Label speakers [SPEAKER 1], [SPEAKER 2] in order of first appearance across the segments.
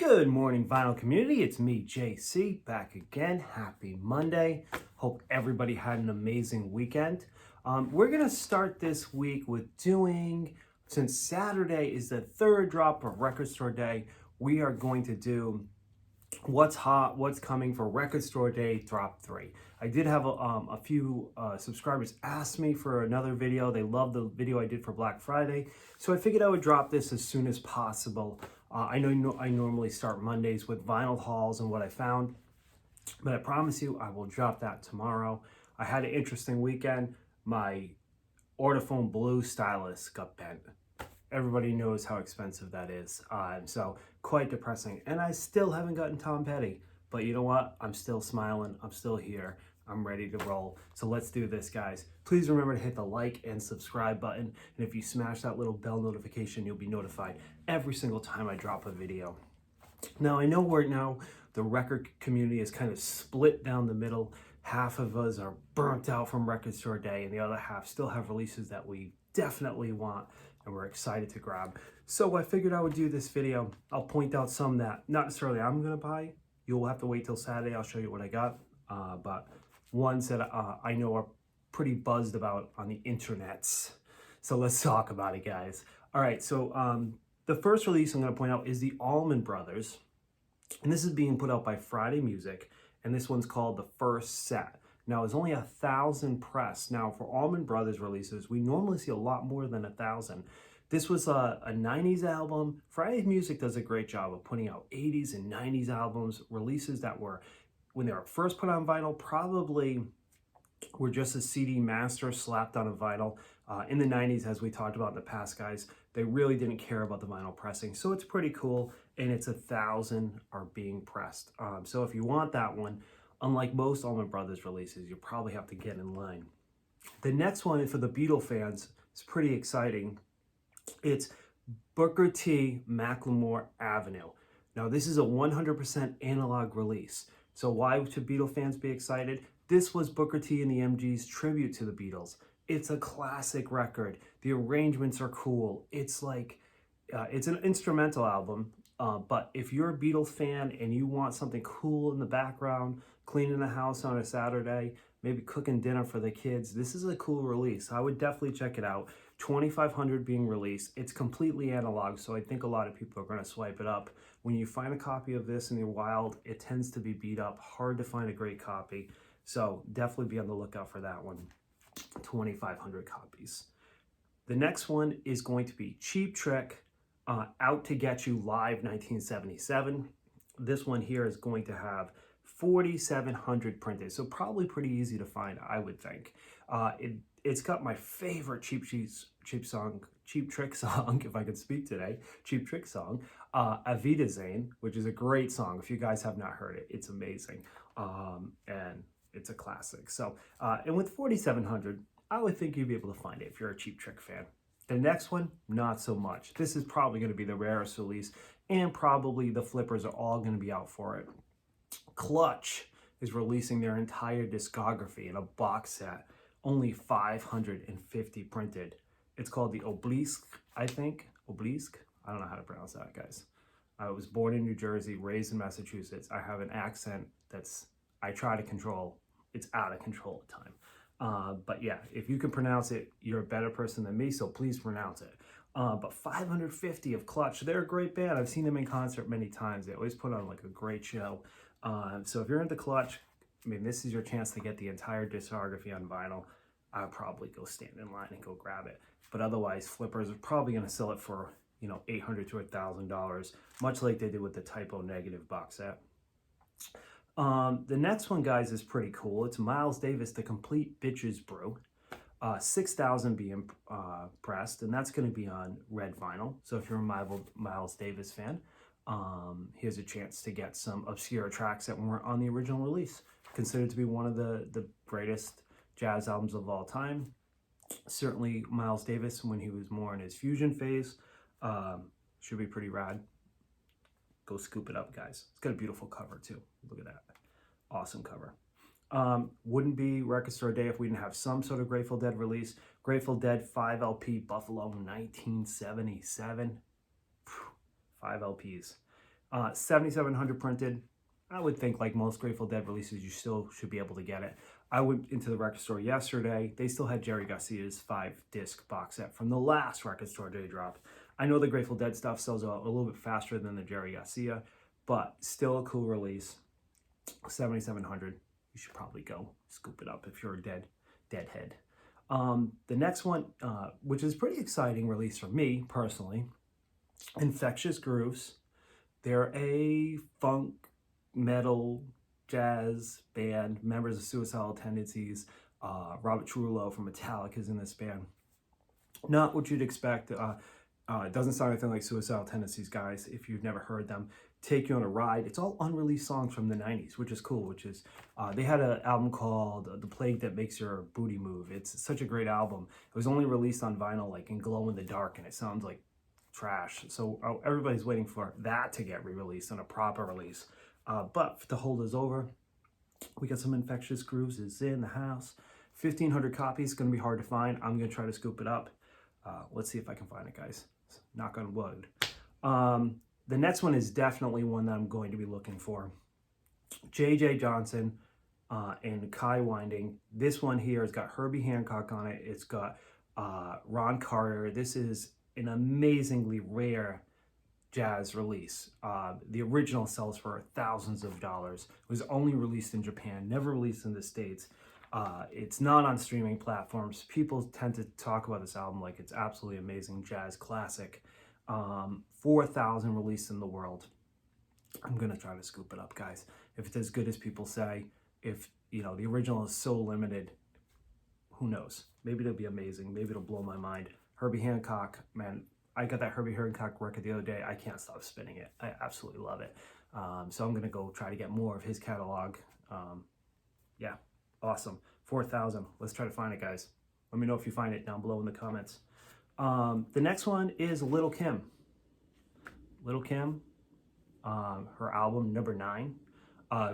[SPEAKER 1] Good morning, vinyl community. It's me, JC, back again. Happy Monday. Hope everybody had an amazing weekend. We're going to start this week with doing, since Saturday is the third drop of Record Store Day, we are going to do what's hot, what's coming for Record Store Day Drop 3. I did have a few subscribers ask me for another video. They loved the video I did for Black Friday. So I figured I would drop this as soon as possible. I know I normally start Mondays with vinyl hauls and what I found, but I promise you I will drop that tomorrow. I had an interesting weekend. My Ortophone Blue stylus got bent. Everybody knows how expensive that is. So quite depressing. And I still haven't gotten Tom Petty. But you know what? I'm still smiling. I'm still here. I'm ready to roll. So let's do this, guys. Please remember to hit the like and subscribe button. And if you smash that little bell notification, you'll be notified every single time I drop a video. Now, I know right now the record community is kind of split down the middle. Half of us are burnt out from Record Store Day, and the other half still have releases that we definitely want and we're excited to grab. So I figured I would do this video. I'll point out some that not necessarily I'm gonna buy. You'll have to wait till Saturday. I'll show you what I got. But ones that I know are pretty buzzed about on the internets. So let's talk about it, guys. All right, so the first release I'm gonna point out is the Almond Brothers. And this is being put out by Friday Music. And this one's called The First Set. Now, it's only 1,000 pressed. Now, for Almond Brothers releases, we normally see a lot more than 1,000. This was a 90s album. Friday Music does a great job of putting out 80s and 90s albums, releases that were, when they were first put on vinyl, probably were just a CD master slapped on a vinyl. In the 90s, as we talked about in the past, guys, they really didn't care about the vinyl pressing. So it's pretty cool, and it's 1,000 are being pressed. So if you want that one, unlike most Almond Brothers releases, you probably have to get in line. The next one, for the Beatle fans, is pretty exciting. It's Booker T. Mclemore Avenue. Now, this is a 100% analog release. So why should Beatle fans be excited? This was Booker T and the MG's tribute to the Beatles. It's a classic record. The arrangements are cool. It's like, it's an instrumental album, but if you're a Beatles fan and you want something cool in the background, cleaning the house on a Saturday, maybe cooking dinner for the kids, this is a cool release. I would definitely check it out. 2,500 being released. It's completely analog, so I think a lot of people are going to swipe it up. When you find a copy of this in the wild, it tends to be beat up. Hard to find a great copy. So definitely be on the lookout for that one. 2,500 copies. The next one is going to be Cheap Trick, Out to Get You Live 1977. This one here is going to have 4,700 printed, so probably pretty easy to find, I would think. It's got my favorite Cheap Trick song, if I could speak today, Cheap Trick song, Avita Zane, which is a great song. If you guys have not heard it, it's amazing, and it's a classic. So, and with 4,700, I would think you'd be able to find it if you're a Cheap Trick fan. The next one, not so much. This is probably going to be the rarest release, and probably the flippers are all going to be out for it. Clutch is releasing their entire discography in a box set, only 550 printed. It's called the Oblique, I think. Oblique? I don't know how to pronounce that, guys. I was born in New Jersey, raised in Massachusetts. I have an accent I try to control. It's out of control at times. But yeah, if you can pronounce it, you're a better person than me, so please pronounce it. But 550 of Clutch. They're a great band. I've seen them in concert many times. They always put on like a great show. So if you're into Clutch, I mean, this is your chance to get the entire discography on vinyl. I'd probably go stand in line and go grab it. But otherwise, flippers are probably going to sell it for, $800 to $1,000, much like they did with the Typo Negative box set. The next one, guys, is pretty cool. It's Miles Davis, The Complete Bitches Brew. 6,000 being pressed, and that's going to be on red vinyl. So if you're a Miles Davis fan, here's a chance to get some obscure tracks that weren't on the original release. Considered to be one of the greatest jazz albums of all time. Certainly Miles Davis, when he was more in his fusion phase, should be pretty rad. Go scoop it up, guys. It's got a beautiful cover too. Look at that. Awesome cover. Wouldn't be Record Store Day if we didn't have some sort of Grateful Dead release. Grateful Dead 5 LP Buffalo 1977. 5 LPs. 7,700 printed. I would think like most Grateful Dead releases, you still should be able to get it. I went into the record store yesterday. They still had Jerry Garcia's 5-disc box set from the last record store day drop. I know the Grateful Dead stuff sells out a little bit faster than the Jerry Garcia, but still a cool release. 7,700. You should probably go scoop it up if you're a deadhead. The next one, which is pretty exciting release for me personally, Infectious Grooves. They're a funk, metal, jazz band, members of Suicidal Tendencies. Robert Trujillo from Metallica is in this band. Not what you'd expect. It doesn't sound anything like Suicidal Tendencies, guys, if you've never heard them. Take You on a Ride. It's all unreleased songs from the 90s, which is cool, which is, they had an album called The Plague That Makes Your Booty Move. It's such a great album. It was only released on vinyl, like in glow in the dark, and it sounds like trash. So everybody's waiting for that to get re-released on a proper release. But to hold us over, we got some Infectious Grooves is in the house. 1,500 copies, gonna be hard to find. I'm gonna try to scoop it up. Let's see if I can find it, guys. Knock on wood. The next one is definitely one that I'm going to be looking for. J.J. Johnson and Kai Winding. This one here has got Herbie Hancock on it. It's got Ron Carter. This is an amazingly rare jazz release. The original sells for thousands of dollars. It was only released in Japan, never released in the States. It's not on streaming platforms. People tend to talk about this album like it's absolutely amazing jazz classic. 4,000 released in the world. I'm gonna try to scoop it up, guys. If it's as good as people say, if you know the original is so limited, who knows? Maybe it'll be amazing. Maybe it'll blow my mind. Herbie Hancock, man, I got that Herbie Hancock record the other day. I can't stop spinning it. I absolutely love it. So I'm gonna go try to get more of his catalog. Yeah, awesome. 4,000. Let's try to find it, guys. Let me know if you find it down below in the comments. The next one is Little Kim. Little Kim, her album number 9.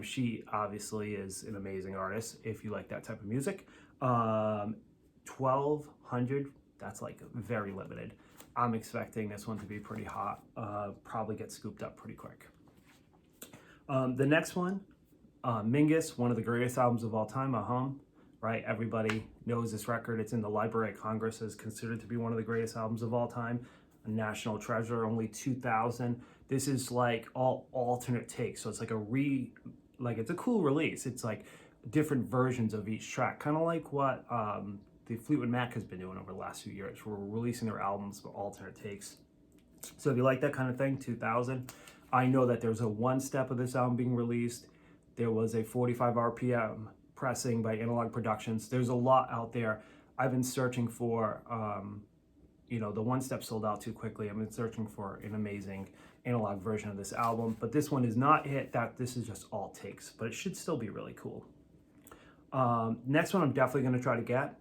[SPEAKER 1] She obviously is an amazing artist if you like that type of music. 1,200, that's like very limited. I'm expecting this one to be pretty hot. Probably get scooped up pretty quick. The next one, Mingus, one of the greatest albums of all time, right? Everybody knows this record. It's in the Library of Congress, is considered to be one of the greatest albums of all time. A national treasure, only 2,000. This is like all alternate takes. So it's like it's a cool release. It's like different versions of each track, kind of like what the Fleetwood Mac has been doing over the last few years. We're releasing their albums for alternate takes. So if you like that kind of thing, 2,000. I know that there's a one-step of this album being released. There was a 45 RPM pressing by Analog Productions. There's a lot out there. I've been searching for, the one step sold out too quickly. I've been searching for an amazing analog version of this album, but this one is not it. This is just all takes, but it should still be really cool. Next one I'm definitely gonna try to get.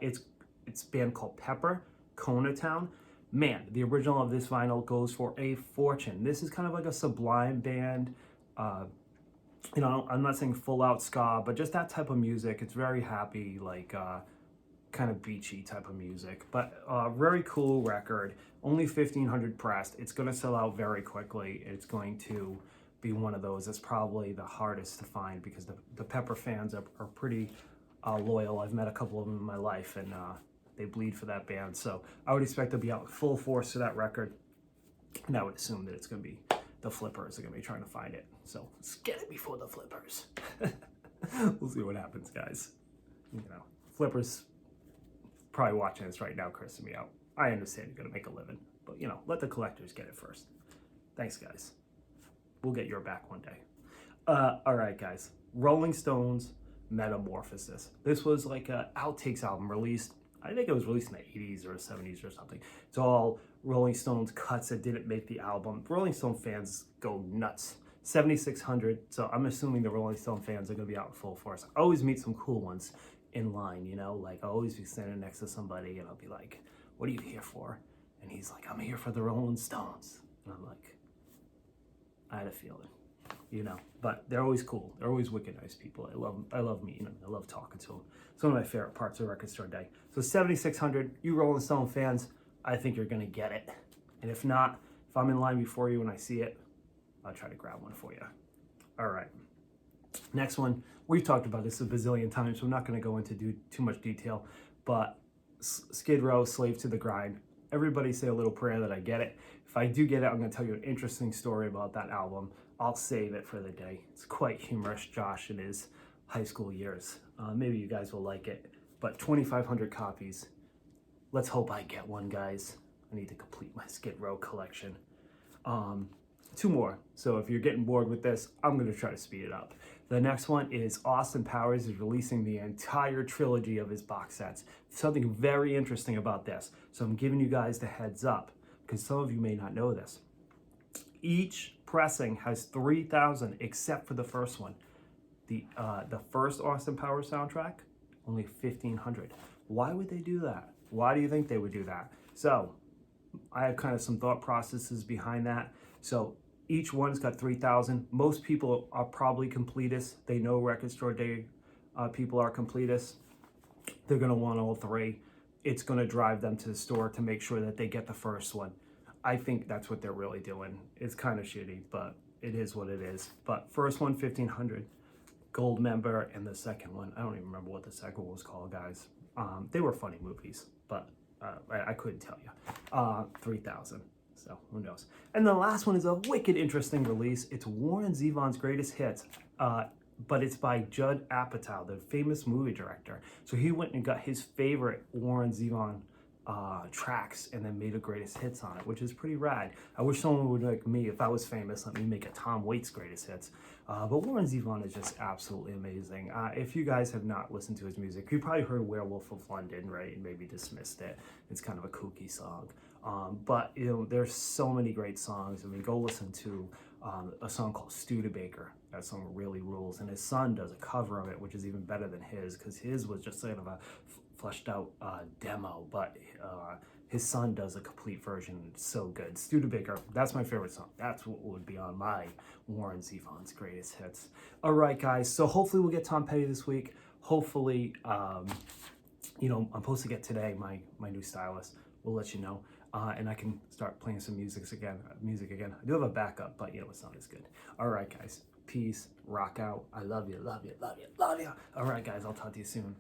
[SPEAKER 1] It's a band called Pepper, Kona Town. Man, the original of this vinyl goes for a fortune. This is kind of like a Sublime band. I'm not saying full out ska, but just that type of music. It's very happy, like kind of beachy type of music, but very cool record. Only 1,500 pressed. It's going to sell out very quickly. It's going to be one of those that's probably the hardest to find because the Pepper fans are pretty loyal. I've met a couple of them in my life, and they bleed for that band. So I would expect to be out full force to that record, and I would assume that it's going to be the flippers are going to be trying to find it. So let's get it before the flippers. We'll see what happens, guys. Flippers probably watching this right now, cursing me out. I understand you're going to make a living, but let the collectors get it first. Thanks, guys. We'll get your back one day. All right, guys. Rolling Stones, Metamorphosis. This was like an outtakes album released. I think it was released in the 80s or 70s or something. It's all Rolling Stones cuts that didn't make the album. Rolling Stone fans go nuts. 7,600. So I'm assuming the Rolling Stone fans are going to be out in full force. I always meet some cool ones in line, like I'll always be standing next to somebody and I'll be like, what are you here for? And he's like, I'm here for the Rolling Stones. And I'm like, I had a feeling, but they're always cool. They're always wicked nice people. I love meeting them. I love talking to them. It's one of my favorite parts of Record Store Day. So 7,600, you Rolling Stone fans, I think you're going to get it. And if not, if I'm in line before you and I see it, I'll try to grab one for you. All right. Next one, we've talked about this a bazillion times, so I'm not going to go into too much detail, but Skid Row, Slave to the Grind. Everybody say a little prayer that I get it. If I do get it, I'm going to tell you an interesting story about that album. I'll save it for the day. It's quite humorous, Josh, in his high school years. Maybe you guys will like it, but 2,500 copies. Let's hope I get one, guys. I need to complete my Skid Row collection. 2 more. So if you're getting bored with this, I'm going to try to speed it up. The next one is Austin Powers is releasing the entire trilogy of his box sets. Something very interesting about this. So I'm giving you guys the heads up because some of you may not know this. Each pressing has 3,000 except for the first one. The first Austin Powers soundtrack, only 1,500. Why would they do that? Why do you think they would do that? So I have kind of some thought processes behind that. So each one's got 3,000. Most people are probably completists. They know Record Store Day people are completists. They're going to want all 3. It's going to drive them to the store to make sure that they get the first one. I think that's what they're really doing. It's kind of shitty, but it is what it is. But first one, 1,500. Gold member, and the second one, I don't even remember what the second one was called, guys. They were funny movies, but I couldn't tell you. 3,000. So who knows? And the last one is a wicked interesting release. It's Warren Zevon's greatest hits, but it's by Judd Apatow, the famous movie director. So he went and got his favorite Warren Zevon tracks and then made a greatest hits on it, which is pretty rad. I wish someone would, like me, if I was famous, let me make a Tom Waits greatest hits. But Warren Zevon is just absolutely amazing. If you guys have not listened to his music, you probably heard Werewolf of London, right? And maybe dismissed it. It's kind of a kooky song. But you know, there's so many great songs. I mean, go listen to a song called Studebaker. That song really rules. And his son does a cover of it, which is even better than his, because his was just sort of a fleshed out demo, but his son does a complete version. It's so good. Studebaker, that's my favorite song. That's what would be on my Warren Zevon's greatest hits. All right, guys. So hopefully we'll get Tom Petty this week. Hopefully, you know, I'm supposed to get today my new stylist. We'll let you know. And I can start playing some music again. I do have a backup, but you know, it's not as good. All right, guys. Peace. Rock out. I love you, love you, love you, love you. All right, guys. I'll talk to you soon.